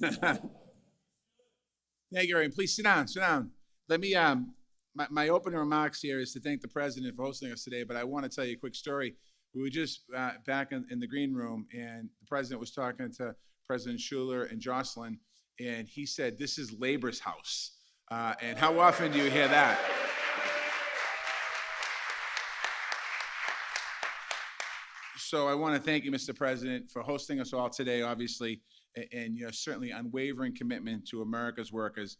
Thank you, Aaron. Please sit down. Sit down. Let me. My opening remarks here is to thank the president for hosting us today. But I want to tell you a quick story. We were just back in the green room, and the president was talking to President Schuler and Jocelyn, and he said, "This is Labor's house." And how often do you hear that? So I want to thank you, Mr. President, for hosting us all today, obviously, and your certainly unwavering commitment to America's workers,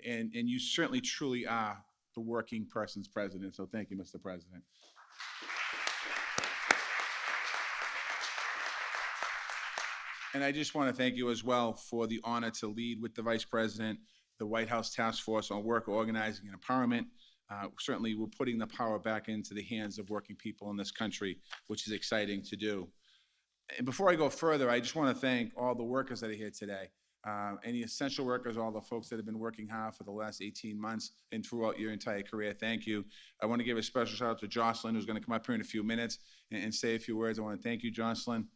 and you certainly truly are the working person's president. So thank you, Mr. President. And I just want to thank you as well for the honor to lead with the Vice President, the White House Task Force on Worker Organizing and Empowerment. Certainly, we're putting the power back into the hands of working people in this country, which is exciting to do. And before I go further, I just want to thank all the workers that are here today. Any essential workers, all the folks that have been working hard for the last 18 months and throughout your entire career, thank you. I want to give a special shout out to Jocelyn, who's going to come up here in a few minutes and say a few words. I want to thank you, Jocelyn.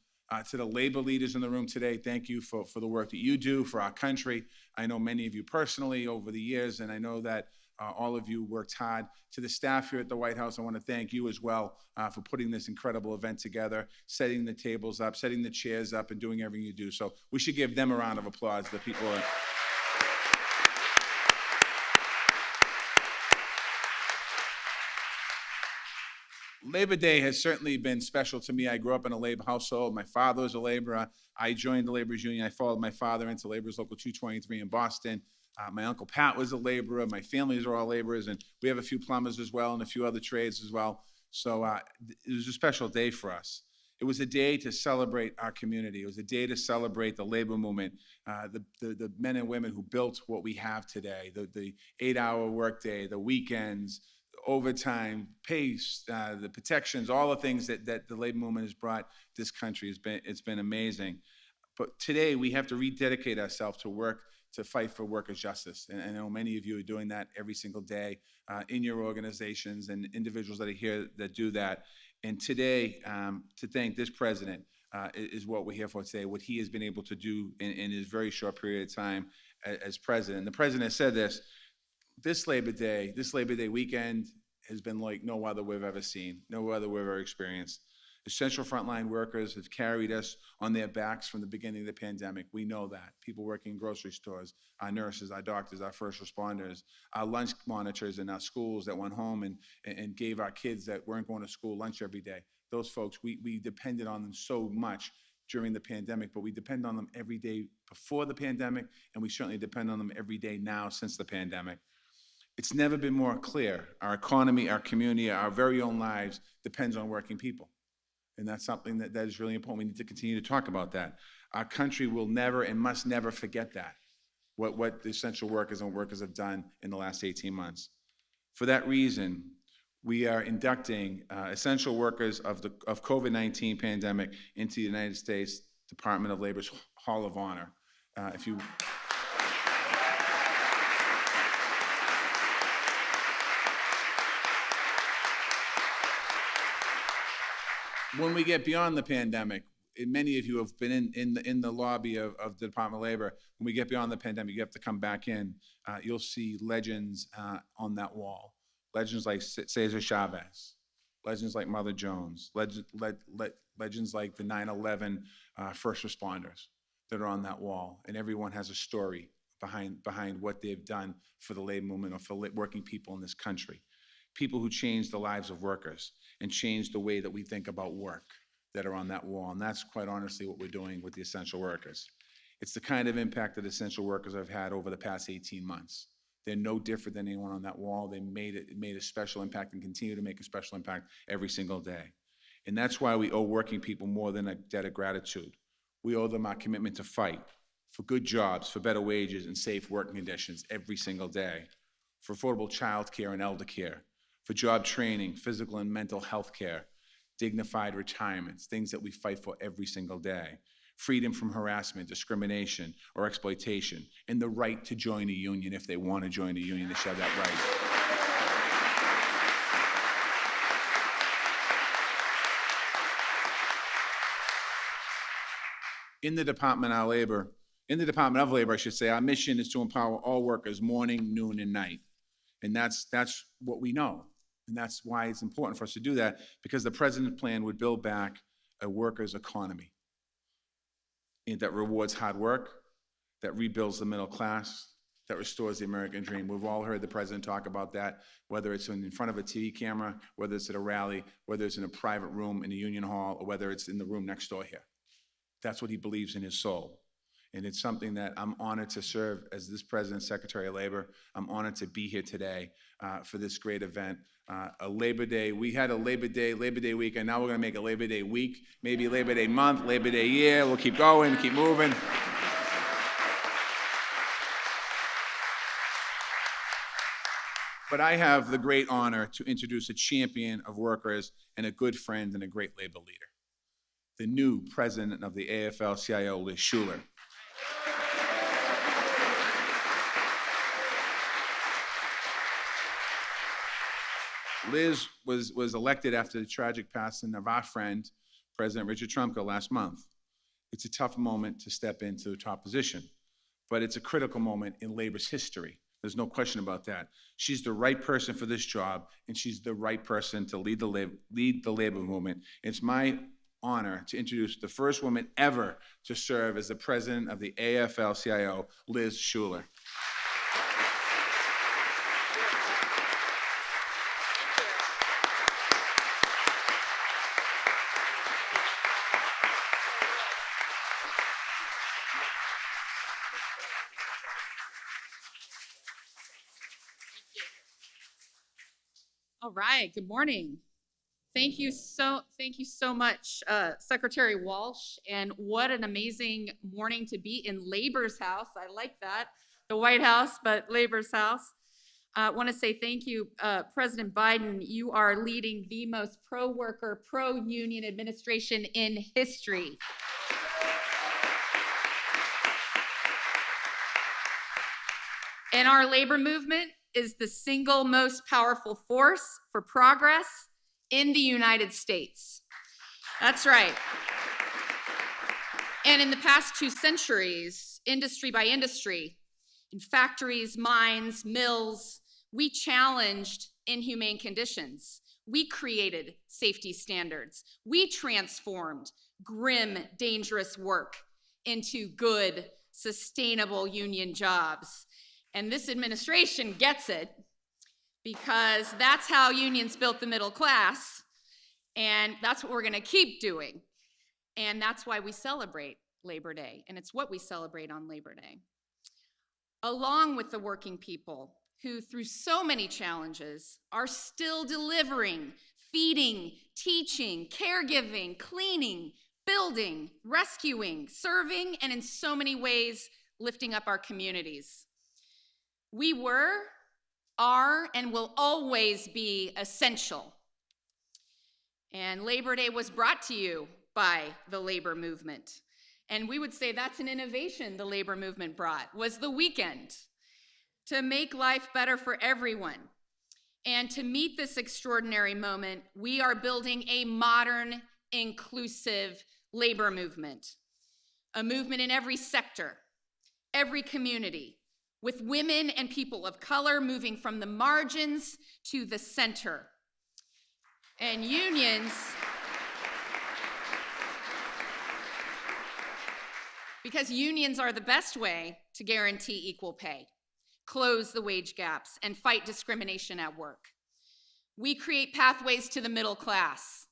To the labor leaders in the room today, thank you for the work that you do for our country. I know many of you personally over the years, and I know that all of you worked hard. To the staff here at the White House, I want to thank you as well for putting this incredible event together, setting the tables up, setting the chairs up, and doing everything you do. So we should give them a round of applause, the people. Labor Day has certainly been special to me. I grew up in a labor household. My father was a laborer. I joined the laborers union. I followed my father into Laborers Local 223 in Boston. My Uncle Pat was a laborer. My families are all laborers, and we have a few plumbers as well and a few other trades as well. So it was a special day for us. It was a day to celebrate our community. It was a day to celebrate the labor movement, the men and women who built what we have today, the 8-hour workday, the weekends, overtime, pace, the protections, all the things that the labor movement has brought this country. It's been amazing. But today we have to rededicate ourselves to work to fight for workers' justice. And I know many of you are doing that every single day in your organizations and individuals that are here that do that. And today, to thank this president is what we're here for today, what he has been able to do in his very short period of time as president. The president said this Labor Day weekend has been like no other we've ever seen, no other we've ever experienced. Essential frontline workers have carried us on their backs from the beginning of the pandemic. We know that. People working in grocery stores, our nurses, our doctors, our first responders, our lunch monitors in our schools that went home and gave our kids that weren't going to school lunch every day. Those folks, we depended on them so much during the pandemic, but we depend on them every day before the pandemic, and we certainly depend on them every day now since the pandemic. It's never been more clear. Our economy, our community, our very own lives depends on working people. And that's something that is really important. We need to continue to talk about that. Our country will never and must never forget that, what the essential workers and workers have done in the last 18 months. For that reason, we are inducting essential workers of COVID-19 pandemic into the United States Department of Labor's Hall of Honor. When we get beyond the pandemic, and many of you have been in the lobby of the Department of Labor. When we get beyond the pandemic, you have to come back in. You'll see legends on that wall. Legends like Cesar Chavez, legends like Mother Jones, legends like the 9/11 first responders that are on that wall. And everyone has a story behind what they've done for the labor movement or for working people in this country. People who changed the lives of workers and changed the way that we think about work that are on that wall. And that's quite honestly what we're doing with the essential workers. It's the kind of impact that essential workers have had over the past 18 months. They're no different than anyone on that wall. They made a special impact and continue to make a special impact every single day. And that's why we owe working people more than a debt of gratitude. We owe them our commitment to fight for good jobs, for better wages and safe working conditions every single day, for affordable child care and elder care, for job training, physical and mental health care, dignified retirements, things that we fight for every single day, freedom from harassment, discrimination, or exploitation, and the right to join a union if they want to join a union. They should have that right. In the Department of Labor, In the Department of Labor, I should say, our mission is to empower all workers morning, noon, and night. And that's what we know. And that's why it's important for us to do that, because the President's plan would build back a worker's economy that rewards hard work, that rebuilds the middle class, that restores the American dream. We've all heard the President talk about that, whether it's in front of a TV camera, whether it's at a rally, whether it's in a private room in a union hall, or whether it's in the room next door here. That's what he believes in his soul. And it's something that I'm honored to serve as this President, Secretary of Labor. I'm honored to be here today for this great event. A Labor Day, we had a Labor Day week, and now we're gonna make a Labor Day week, maybe Labor Day month, Labor Day year. We'll keep going, keep moving. But I have the great honor to introduce a champion of workers and a good friend and a great labor leader, the new president of the AFL-CIO, Liz Schuler. Liz was elected after the tragic passing of our friend, President Richard Trumka, last month. It's a tough moment to step into the top position, but it's a critical moment in labor's history. There's no question about that. She's the right person for this job, and she's the right person to lead the labor movement. It's my honor to introduce the first woman ever to serve as the president of the AFL-CIO, Liz Schuler. All right, good morning. Thank you so much, Secretary Walsh, and what an amazing morning to be in Labor's house. I like that, the White House, but Labor's house. I want to say thank you, President Biden. You are leading the most pro-worker, pro-union administration in history. And our labor movement is the single most powerful force for progress in the United States. That's right. And in the past 2 centuries, industry by industry, in factories, mines, mills, we challenged inhumane conditions. We created safety standards. We transformed grim, dangerous work into good, sustainable union jobs. And this administration gets it, because that's how unions built the middle class, and that's what we're gonna keep doing. And that's why we celebrate Labor Day, and it's what we celebrate on Labor Day. Along with the working people who, through so many challenges, are still delivering, feeding, teaching, caregiving, cleaning, building, rescuing, serving, and in so many ways, lifting up our communities. We were, are, and will always be essential. And Labor Day was brought to you by the labor movement. And we would say that's an innovation the labor movement brought, was the weekend, to make life better for everyone. And to meet this extraordinary moment, we are building a modern, inclusive labor movement, a movement in every sector, every community, with women and people of color moving from the margins to the center. And unions, because unions are the best way to guarantee equal pay, close the wage gaps, and fight discrimination at work. We create pathways to the middle class,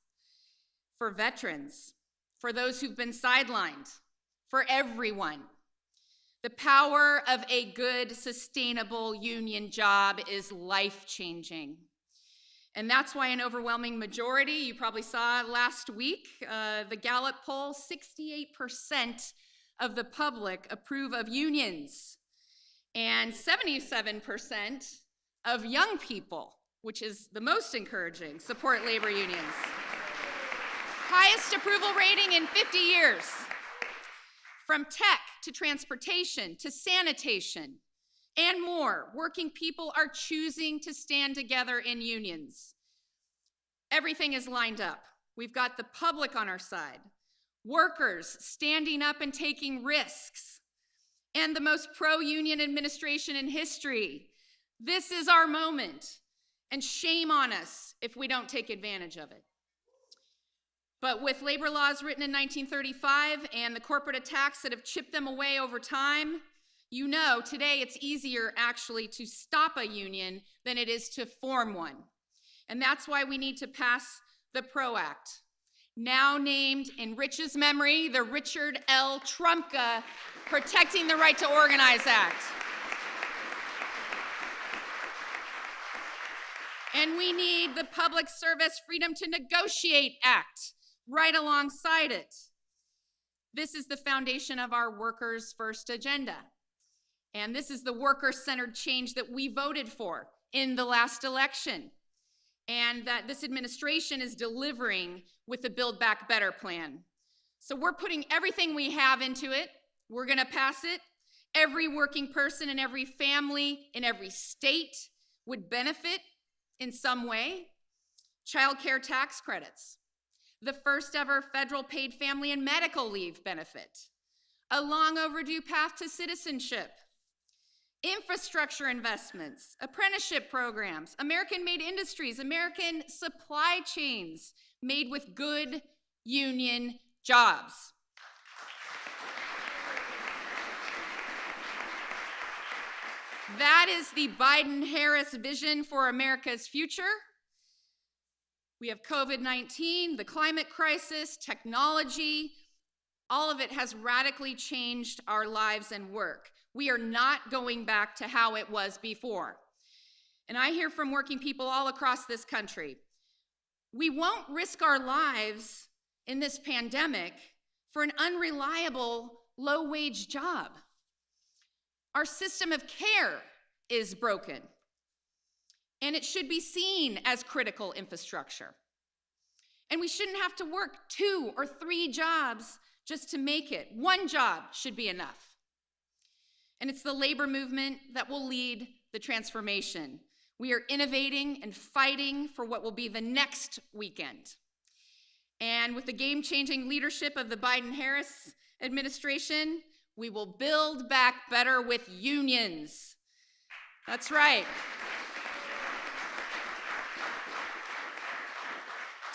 for veterans, for those who've been sidelined, for everyone. The power of a good, sustainable union job is life-changing. And that's why an overwhelming majority, you probably saw last week, the Gallup poll, 68% of the public approve of unions, and 77% of young people, which is the most encouraging, support labor unions. Highest approval rating in 50 years. From tech to transportation to sanitation and more, working people are choosing to stand together in unions. Everything is lined up. We've got the public on our side, workers standing up and taking risks, and the most pro-union administration in history. This is our moment, and shame on us if we don't take advantage of it. But with labor laws written in 1935 and the corporate attacks that have chipped them away over time, you know today it's easier actually to stop a union than it is to form one. And that's why we need to pass the PRO Act, now named in Rich's memory, the Richard L. Trumka Protecting the Right to Organize Act. And we need the Public Service Freedom to Negotiate Act right alongside it. This is the foundation of our Workers' First agenda. And this is the worker-centered change that we voted for in the last election, and that this administration is delivering with the Build Back Better plan. So we're putting everything we have into it. We're gonna pass it. Every working person and every family in every state would benefit in some way. Child care tax credits, the first ever federal paid family and medical leave benefit, a long overdue path to citizenship, infrastructure investments, apprenticeship programs, American-made industries, American supply chains made with good union jobs. That is the Biden-Harris vision for America's future. We have COVID-19, the climate crisis, technology. All of it has radically changed our lives and work. We are not going back to how it was before. And I hear from working people all across this country, we won't risk our lives in this pandemic for an unreliable, low-wage job. Our system of care is broken, and it should be seen as critical infrastructure. And we shouldn't have to work 2 or 3 jobs just to make it. 1 job should be enough. And it's the labor movement that will lead the transformation. We are innovating and fighting for what will be the next weekend. And with the game-changing leadership of the Biden-Harris administration, we will build back better with unions. That's right.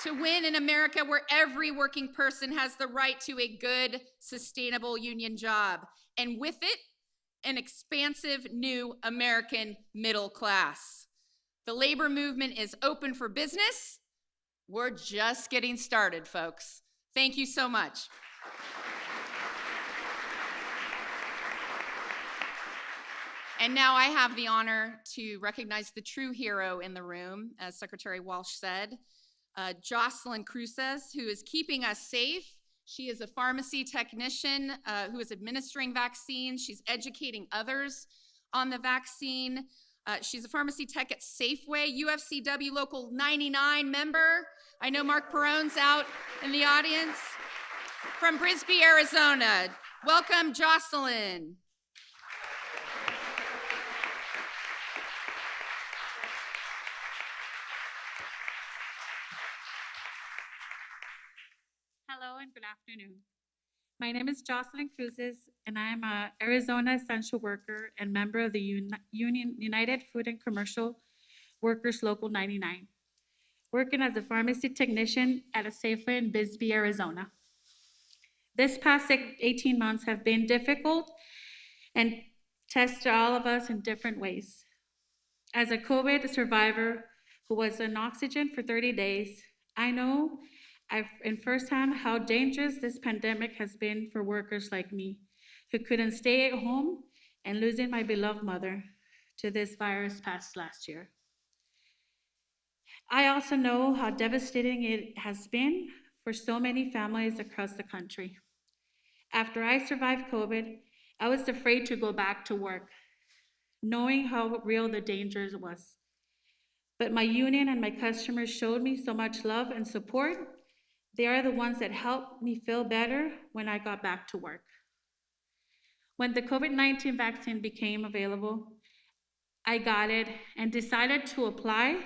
To win in America where every working person has the right to a good, sustainable union job. And with it, an expansive new American middle class. The labor movement is open for business. We're just getting started, folks. Thank you so much. And now I have the honor to recognize the true hero in the room, as Secretary Walsh said, Jocelyn Cruces, who is keeping us safe. She is a pharmacy technician who is administering vaccines. She's educating others on the vaccine. She's a pharmacy tech at Safeway, UFCW Local 99 member. I know Mark Perone's out in the audience. From Brisbane, Arizona. Welcome, Jocelyn. Hello and good afternoon. My name is Jocelyn Cruces, and I am an Arizona essential worker and member of the United Food and Commercial Workers Local 99, working as a pharmacy technician at a Safeway in Bisbee, Arizona. This past 18 months have been difficult and tested all of us in different ways. As a COVID survivor who was on oxygen for 30 days, I know in firsthand how dangerous this pandemic has been for workers like me, who couldn't stay at home and losing my beloved mother to this virus past last year. I also know how devastating it has been for so many families across the country. After I survived COVID, I was afraid to go back to work, knowing how real the danger was. But my union and my customers showed me so much love and support. They are the ones that helped me feel better when I got back to work. When the COVID-19 vaccine became available, I got it and decided to apply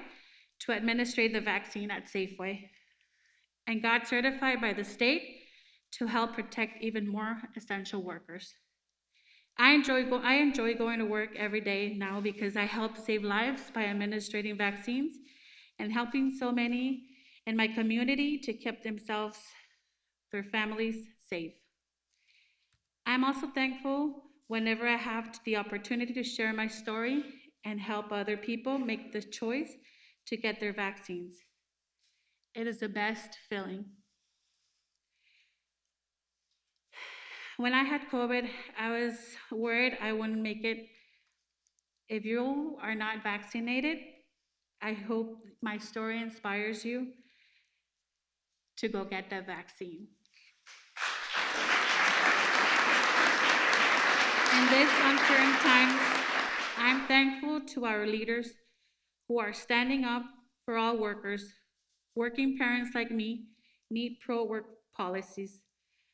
to administer the vaccine at Safeway and got certified by the state to help protect even more essential workers. I enjoy going to work every day now because I help save lives by administering vaccines and helping so many in my community to keep themselves, their families safe. I'm also thankful whenever I have the opportunity to share my story and help other people make the choice to get their vaccines. It is the best feeling. When I had COVID, I was worried I wouldn't make it. If you are not vaccinated, I hope my story inspires you to go get that vaccine. In these uncertain times, I'm thankful to our leaders who are standing up for all workers. Working parents like me need pro-work policies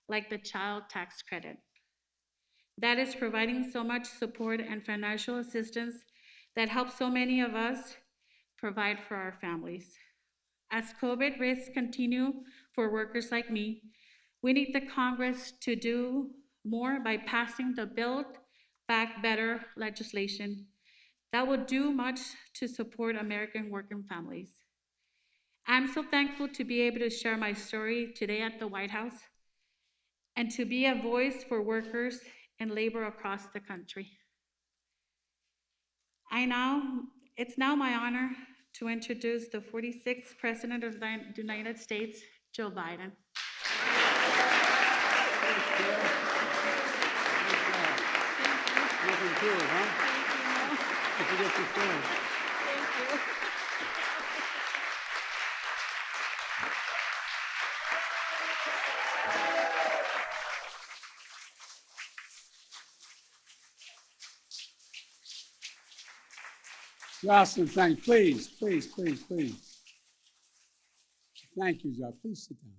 like the child tax credit. That is providing so much support and financial assistance that helps so many of us provide for our families. As COVID risks continue for workers like me, we need the Congress to do more by passing the Build Back Better legislation that would do much to support American working families. I'm so thankful to be able to share my story today at the White House and to be a voice for workers and labor across the country. I now, it's now my honor to introduce the 46th President of the United States, Joe Biden. Nothing to it, huh? Don't forget your phone. Thank you. Jocelyn, please. Thank you, Jocelyn. Please sit down.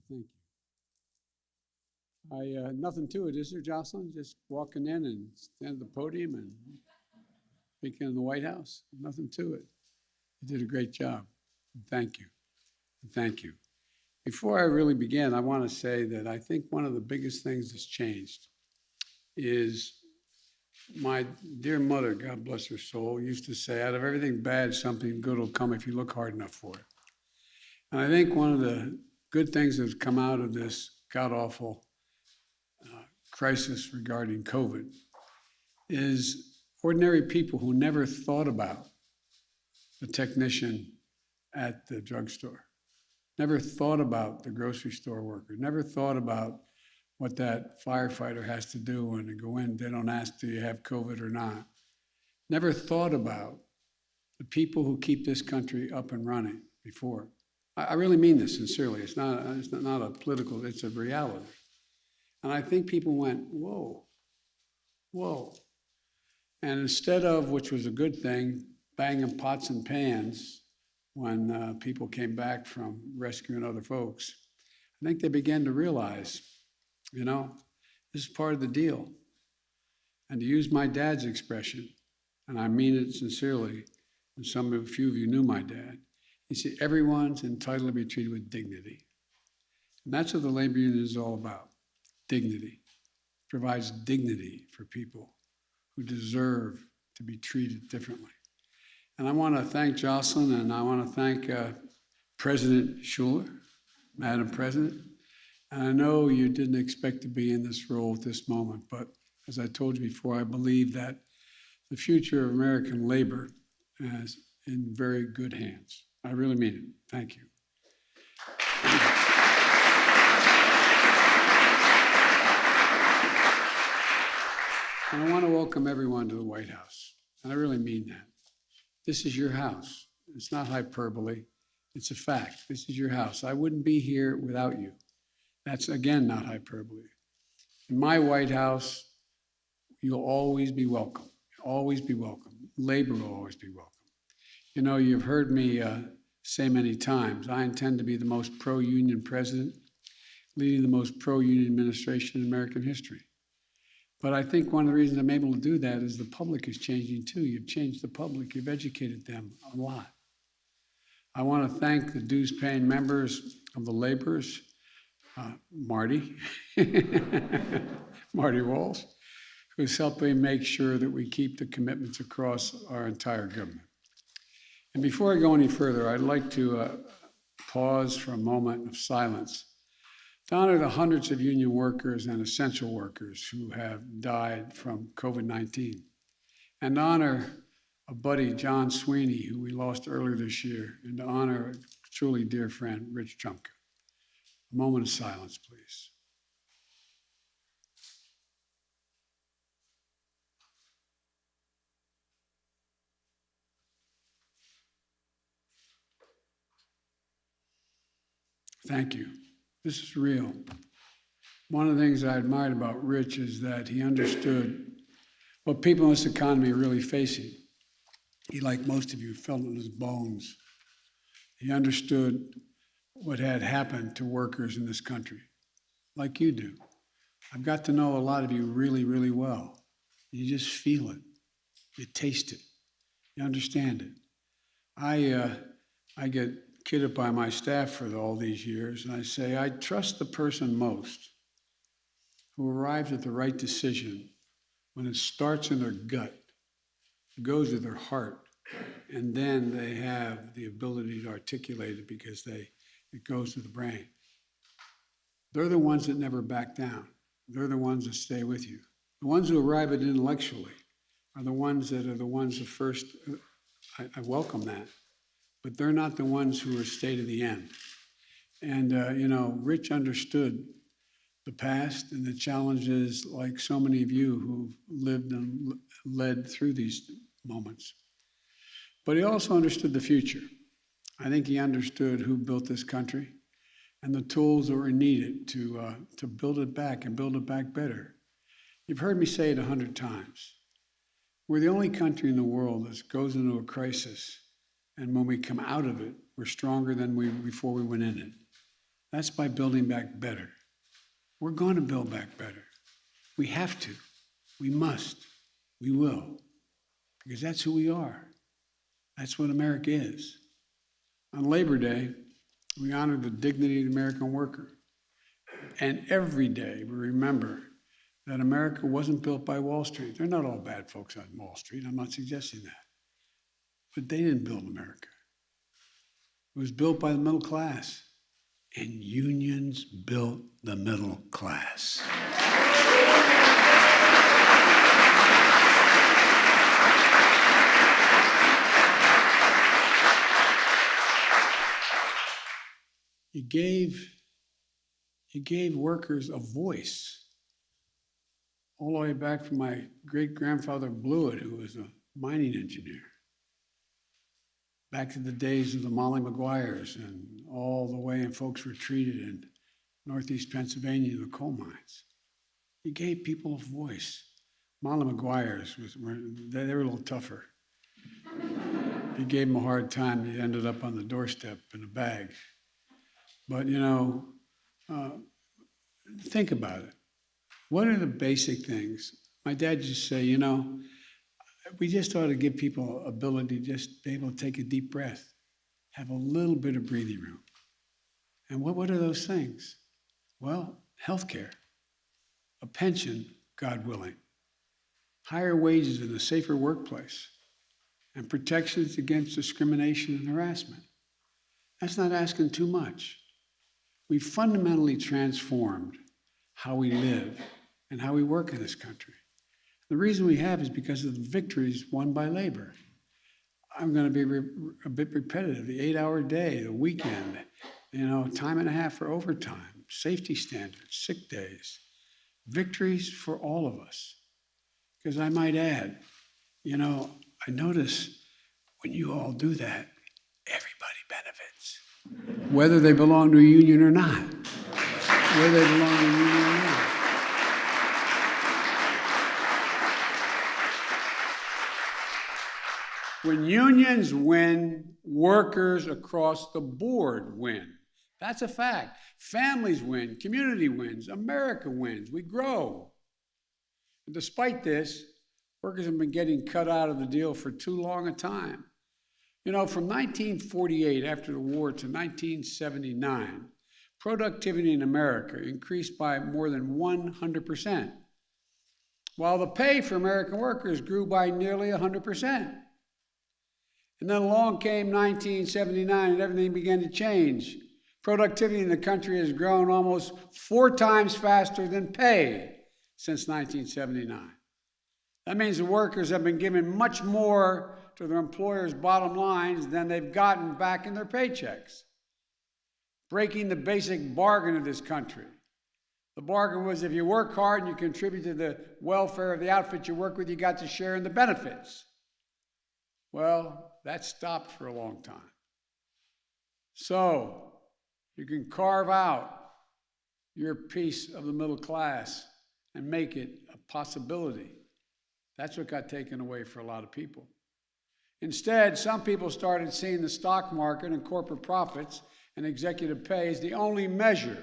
Thank you. Nothing to it, is there, Jocelyn? Just walking in and stand at the podium and speaking in the White House. Nothing to it. You did a great job. Thank you. Thank you. Before I really begin, I want to say that I think one of the biggest things that's changed is my dear mother, God bless her soul, used to say, out of everything bad, something good will come if you look hard enough for it. And I think one of the good things that's come out of this god-awful crisis regarding COVID is ordinary people who never thought about the technician at the drugstore, never thought about the grocery store worker, never thought about what that firefighter has to do when they go in. They don't ask, do you have COVID or not? Never thought about the people who keep this country up and running before. I really mean this sincerely. It's not a political, it's a reality. And I think people went, whoa. And instead of, which was a good thing, banging pots and pans when people came back from rescuing other folks, I think they began to realize, you know, this is part of the deal. And to use my dad's expression, and I mean it sincerely, and a few of you knew my dad, he said, everyone's entitled to be treated with dignity. And that's what the labor union is all about, dignity. It provides dignity for people who deserve to be treated differently. And I want to thank Jocelyn, and I want to thank President Schuler, Madam President. And I know you didn't expect to be in this role at this moment, but as I told you before, I believe that the future of American labor is in very good hands. I really mean it. Thank you. And I want to welcome everyone to the White House. And I really mean that. This is your house. It's not hyperbole. It's a fact. This is your house. I wouldn't be here without you. That's, again, not hyperbole. In my White House, you'll always be welcome. Always be welcome. Labor will always be welcome. You know, you've heard me say many times, I intend to be the most pro-union president, leading the most pro-union administration in American history. But I think one of the reasons I'm able to do that is the public is changing too. You've changed the public. You've educated them a lot. I want to thank the dues-paying members of the laborers, Marty, Marty Walsh, who's helping make sure that we keep the commitments across our entire government. And before I go any further, I'd like to pause for a moment of silence to honor the hundreds of union workers and essential workers who have died from COVID-19, and to honor a buddy, John Sweeney, who we lost earlier this year, and to honor a truly dear friend, Rich Trumka. A moment of silence, please. Thank you. This is real. One of the things I admired about Rich is that he understood what people in this economy are really facing. He, like most of you, felt it in his bones. He understood what had happened to workers in this country, like you do. I've got to know a lot of you really, really well. You just feel it. You taste it. You understand it. I get kidded by my staff for all these years, and I say, I trust the person most who arrives at the right decision when it starts in their gut, it goes to their heart, and then they have the ability to articulate it because it goes to the brain. They're the ones that never back down. They're the ones that stay with you. The ones who arrive at it intellectually are the ones that first, I welcome that, but they're not the ones who are stay to the end. And, Rich understood the past and the challenges, like so many of you who lived and led through these moments. But he also understood the future. I think he understood who built this country and the tools that were needed to build it back and build it back better. You've heard me say it 100 times. We're the only country in the world that goes into a crisis, and when we come out of it, we're stronger than before we went in it. That's by building back better. We're going to build back better. We have to. We must. We will. Because that's who we are. That's what America is. On Labor Day, we honor the dignity of the American worker. And every day we remember that America wasn't built by Wall Street. They're not all bad folks on Wall Street. I'm not suggesting that. But they didn't build America. It was built by the middle class. And unions built the middle class. You gave workers a voice. All the way back from my great-grandfather Blewett, who was a mining engineer. Back to the days of the Molly Maguires and all the way, and folks were treated in Northeast Pennsylvania, the coal mines. You gave people a voice. Molly Maguires, they were a little tougher. You gave them a hard time, you ended up on the doorstep in a bag. But, think about it. What are the basic things? My dad used to say, we just ought to give people ability to just be able to take a deep breath, have a little bit of breathing room. And what are those things? Well, healthcare, a pension, God willing, higher wages and a safer workplace, and protections against discrimination and harassment. That's not asking too much. We fundamentally transformed how we live and how we work in this country. The reason we have is because of the victories won by labor. I'm going to be a bit repetitive. The 8-hour day, the weekend, time and a half for overtime, safety standards, sick days, victories for all of us. Because I might add, I notice when you all do that, everybody benefits, whether they belong to a union or not. Whether they belong to a union or not. When unions win, workers across the board win. That's a fact. Families win, community wins, America wins, we grow. And despite this, workers have been getting cut out of the deal for too long a time. From 1948, after the war, to 1979, productivity in America increased by more than 100%. while the pay for American workers grew by nearly 100%. And then along came 1979 and everything began to change. Productivity in the country has grown almost 4 times faster than pay since 1979. That means the workers have been given much more to their employers' bottom lines than they've gotten back in their paychecks, breaking the basic bargain of this country. The bargain was if you work hard and you contribute to the welfare of the outfit you work with, you got to share in the benefits. Well, that stopped for a long time. So you can carve out your piece of the middle class and make it a possibility. That's what got taken away for a lot of people. Instead, some people started seeing the stock market and corporate profits and executive pay as the only measure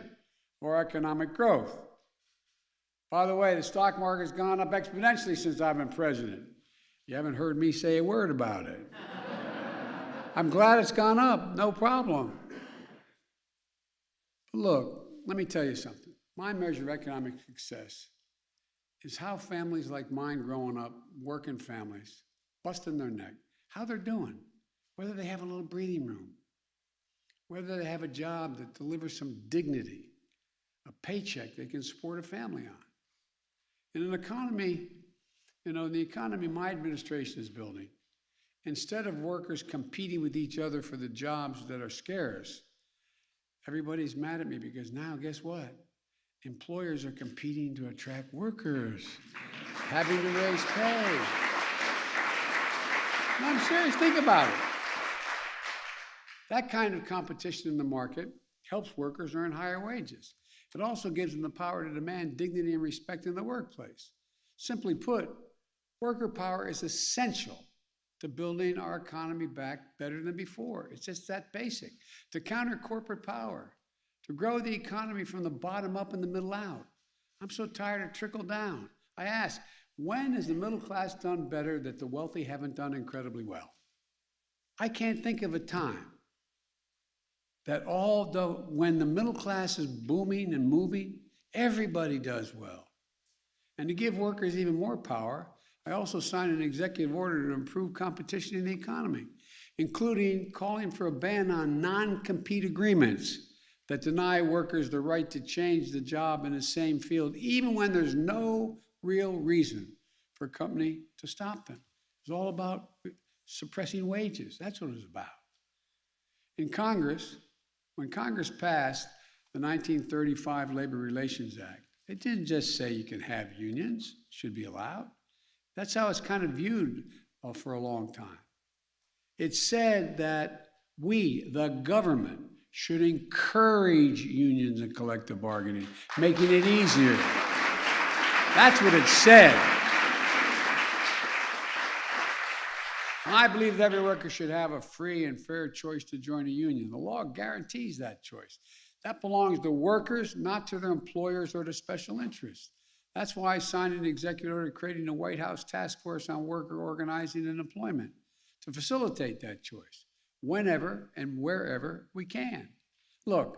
for economic growth. By the way, the stock market's gone up exponentially since I've been president. You haven't heard me say a word about it. I'm glad it's gone up, no problem. But look, let me tell you something. My measure of economic success is how families like mine growing up, working families, busting their neck, how they're doing, whether they have a little breathing room, whether they have a job that delivers some dignity, a paycheck they can support a family on. In an economy, the economy my administration is building, instead of workers competing with each other for the jobs that are scarce, everybody's mad at me because now, guess what? Employers are competing to attract workers, having to raise pay. No, I'm serious, think about it. That kind of competition in the market helps workers earn higher wages. It also gives them the power to demand dignity and respect in the workplace. Simply put, worker power is essential to building our economy back better than before. It's just that basic. To counter corporate power, to grow the economy from the bottom up and the middle out. I'm so tired of trickle down. I ask, when has the middle class done better that the wealthy haven't done incredibly well? I can't think of a time that when the middle class is booming and moving, everybody does well. And to give workers even more power, I also signed an executive order to improve competition in the economy, including calling for a ban on non-compete agreements that deny workers the right to change the job in the same field, even when there's no real reason for a company to stop them. It's all about suppressing wages. That's what it was about. In Congress, when Congress passed the 1935 Labor Relations Act, it didn't just say you can have unions, should be allowed. That's how it's kind of viewed for a long time. It said that we, the government, should encourage unions and collective bargaining, making it easier. That's what it said. And I believe that every worker should have a free and fair choice to join a union. The law guarantees that choice. That belongs to workers, not to their employers or to special interests. That's why I signed an executive order creating a White House task force on worker organizing and employment to facilitate that choice whenever and wherever we can. Look,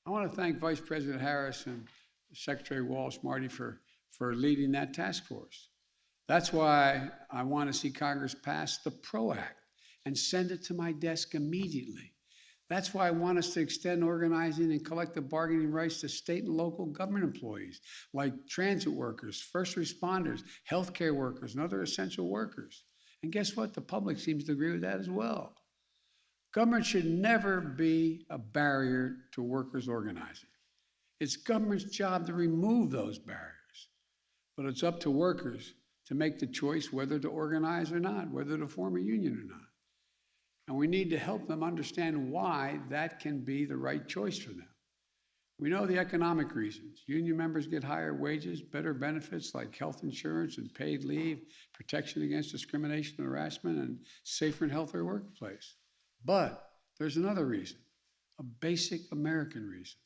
I want to thank Vice President Harris and Secretary Walsh, Marty, for leading that task force. That's why I want to see Congress pass the PRO Act and send it to my desk immediately. That's why I want us to extend organizing and collective bargaining rights to state and local government employees, like transit workers, first responders, healthcare workers, and other essential workers. And guess what? The public seems to agree with that as well. Government should never be a barrier to workers organizing. It's government's job to remove those barriers. But it's up to workers to make the choice whether to organize or not, whether to form a union or not. And we need to help them understand why that can be the right choice for them. We know the economic reasons. Union members get higher wages, better benefits like health insurance and paid leave, protection against discrimination and harassment, and safer and healthier workplace. But there's another reason, a basic American reason.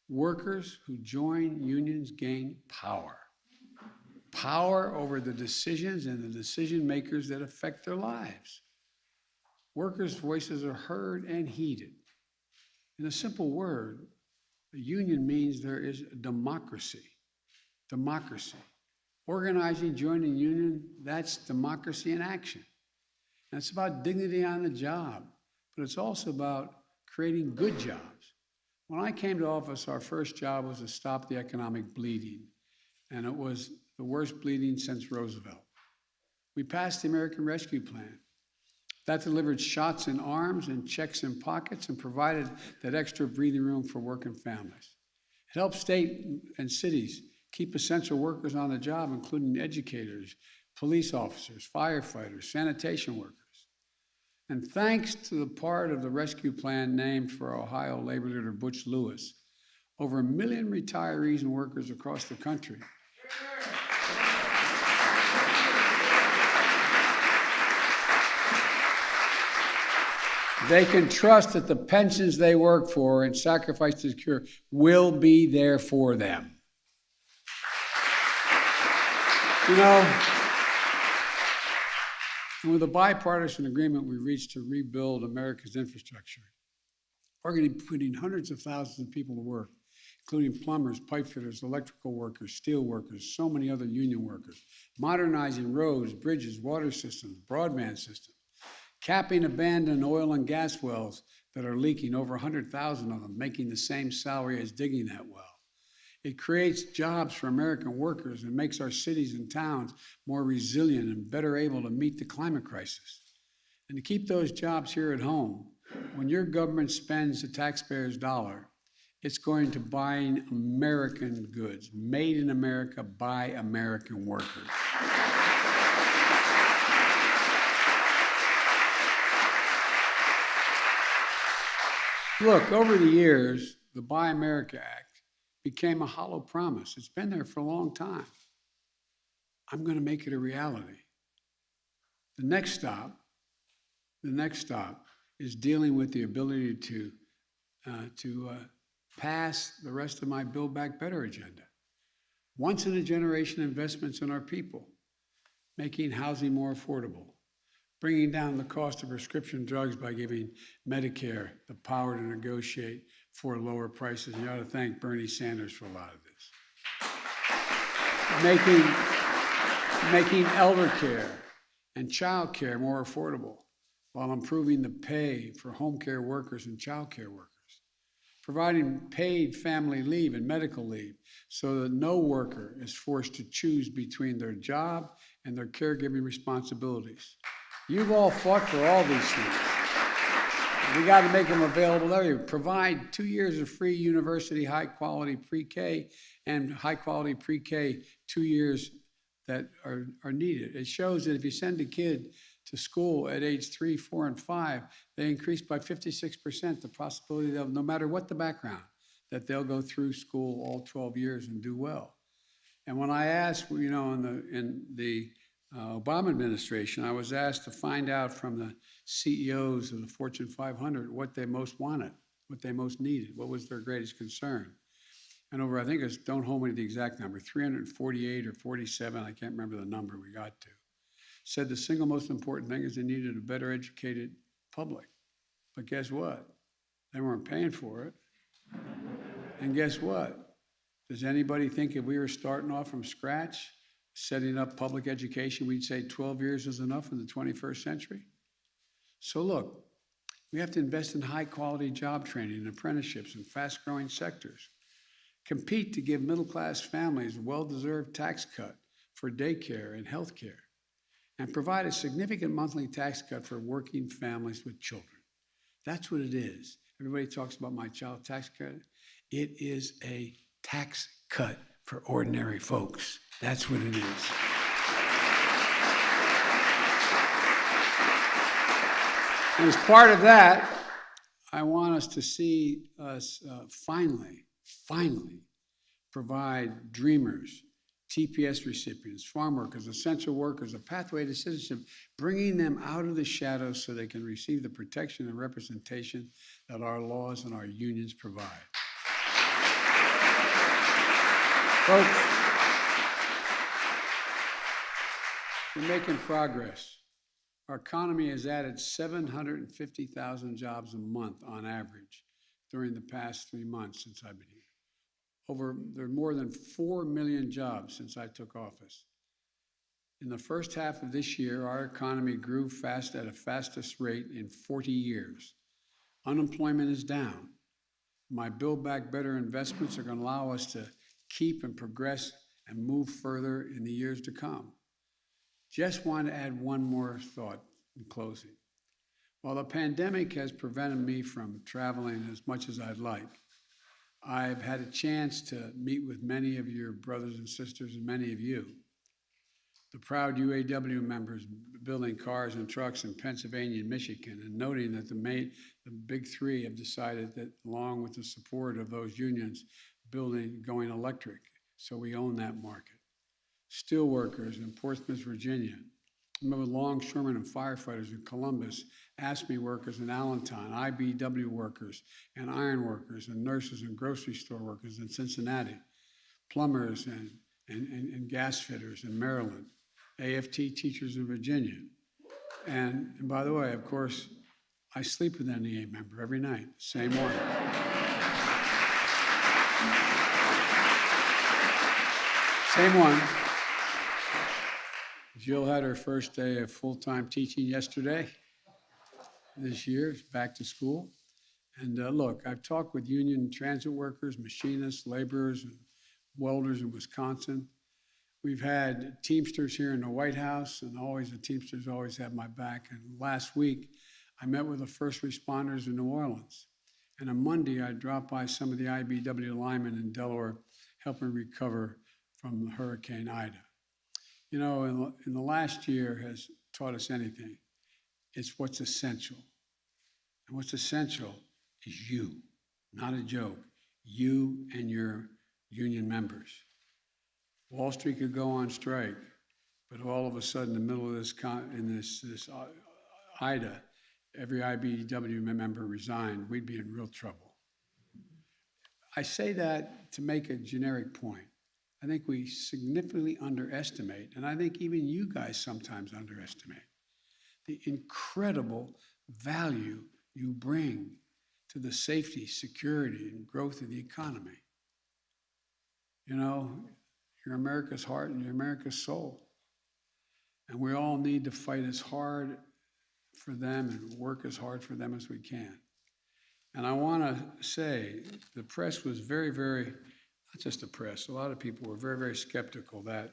Workers who join unions gain power. Power over the decisions and the decision makers that affect their lives. Workers' voices are heard and heeded. In a simple word, a union means there is democracy. Democracy. Organizing, joining union, that's democracy in action. And it's about dignity on the job, but it's also about creating good jobs. When I came to office, our first job was to stop the economic bleeding, and it was the worst bleeding since Roosevelt. We passed the American Rescue Plan. That delivered shots in arms and checks in pockets and provided that extra breathing room for working families. It helped state and cities keep essential workers on the job, including educators, police officers, firefighters, sanitation workers. And thanks to the part of the rescue plan named for Ohio labor leader Butch Lewis, over 1 million retirees and workers across the country they can trust that the pensions they work for and sacrifice to secure will be there for them. You know, and with a bipartisan agreement we reached to rebuild America's infrastructure, we're going to be putting hundreds of thousands of people to work, including plumbers, pipe fitters, electrical workers, steel workers, so many other union workers, modernizing roads, bridges, water systems, broadband systems, capping abandoned oil and gas wells that are leaking, over 100,000 of them, making the same salary as digging that well. It creates jobs for American workers and makes our cities and towns more resilient and better able to meet the climate crisis. And to keep those jobs here at home, when your government spends the taxpayer's dollar, it's going to buying American goods, made in America by American workers. Look, over the years, the Buy America Act became a hollow promise. It's been there for a long time. I'm going to make it a reality. The next stop is dealing with the ability to pass the rest of my Build Back Better agenda. Once in a generation investments in our people, making housing more affordable, bringing down the cost of prescription drugs by giving Medicare the power to negotiate for lower prices. You ought to thank Bernie Sanders for a lot of this. Making elder care and child care more affordable while improving the pay for home care workers and child care workers. Providing paid family leave and medical leave so that no worker is forced to choose between their job and their caregiving responsibilities. You've all fought for all these things. We got to make them available to everyone. Provide 2 years of free university high-quality pre-K and high-quality pre-K 2 years that are needed. It shows that if you send a kid to school at age 3, 4, and 5, they increase by 56% the possibility that no matter what the background, that they'll go through school all 12 years and do well. And when I asked, you know, in the Obama administration, I was asked to find out from the CEOs of the Fortune 500 what they most wanted, what they most needed, what was their greatest concern. And over, I think it's, don't hold me to the exact number, 348 or 47, I can't remember the number we got to, said the single most important thing is they needed a better educated public. But guess what? They weren't paying for it. And guess what? Does anybody think if we were starting off from scratch, setting up public education, we'd say 12 years is enough in the 21st century? So look, we have to invest in high quality job training and apprenticeships in fast growing sectors. Compete to give middle class families a well-deserved tax cut for daycare and health care. And provide a significant monthly tax cut for working families with children. That's what it is. Everybody talks about my child tax credit. It is a tax cut for ordinary folks. That's what it is. And as part of that, I want us to see us finally provide dreamers, TPS recipients, farm workers, essential workers, a pathway to citizenship, bringing them out of the shadows so they can receive the protection and representation that our laws and our unions provide. Folks, we're making progress. Our economy has added 750,000 jobs a month on average during the past 3 months since I've been here. There are more than 4 million jobs since I took office. In the first half of this year, our economy grew fast at a fastest rate in 40 years. Unemployment is down. My Build Back Better investments are going to allow us to keep and progress and move further in the years to come. Just want to add one more thought in closing. While the pandemic has prevented me from traveling as much as I'd like, I've had a chance to meet with many of your brothers and sisters and many of you. The proud UAW members building cars and trucks in Pennsylvania and Michigan, and noting that the big three have decided that, along with the support of those unions, going electric, so we own that market. Steelworkers in Portsmouth, Virginia. I remember longshoremen and firefighters in Columbus, ASME workers in Allentown, IBW workers and iron workers and nurses and grocery store workers in Cincinnati, plumbers and gas fitters in Maryland, AFT teachers in Virginia. And by the way, of course, I sleep with an NEA member every night, same one. Same one. Jill had her first day of full-time teaching yesterday. This year, back to school. And look, I've talked with union transit workers, machinists, laborers, and welders in Wisconsin. We've had Teamsters here in the White House, and the Teamsters always have my back. And last week, I met with the first responders in New Orleans. And on Monday, I dropped by some of the IBW linemen in Delaware, helping recover from Hurricane Ida. You know, in the last year has taught us anything. It's what's essential. And what's essential is you, not a joke. You and your union members. Wall Street could go on strike, but all of a sudden, in the middle of this Ida, every IBEW member resigned. We'd be in real trouble. I say that to make a generic point. I think we significantly underestimate, and I think even you guys sometimes underestimate, the incredible value you bring to the safety, security, and growth of the economy. You know, you're America's heart and you're America's soul. And we all need to fight as hard for them and work as hard for them as we can. And I want to say the press was very, very, not just the press, a lot of people were very, very skeptical that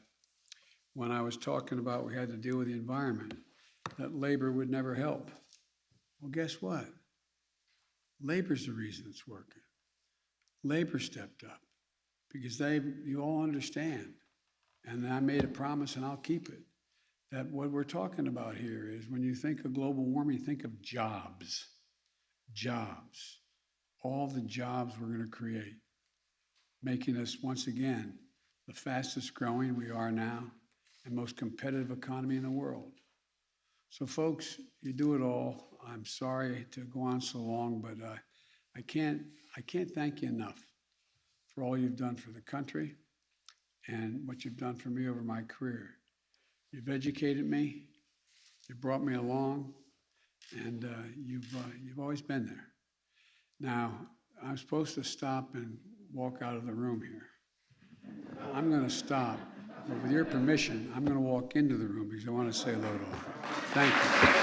when I was talking about we had to deal with the environment, that labor would never help. Well, guess what? Labor's the reason it's working. Labor stepped up because you all understand, and I made a promise and I'll keep it, that what we're talking about here is when you think of global warming, think of jobs. Jobs. All the jobs we're going to create, making us, once again, the fastest growing we are now and most competitive economy in the world. So folks, you do it all. I'm sorry to go on so long, but I can't thank you enough for all you've done for the country and what you've done for me over my career. You've educated me, you've brought me along, and you've always been there. Now, I'm supposed to stop and walk out of the room here. I'm going to stop, but with your permission, I'm going to walk into the room because I want to say hello to all of you. Thank you.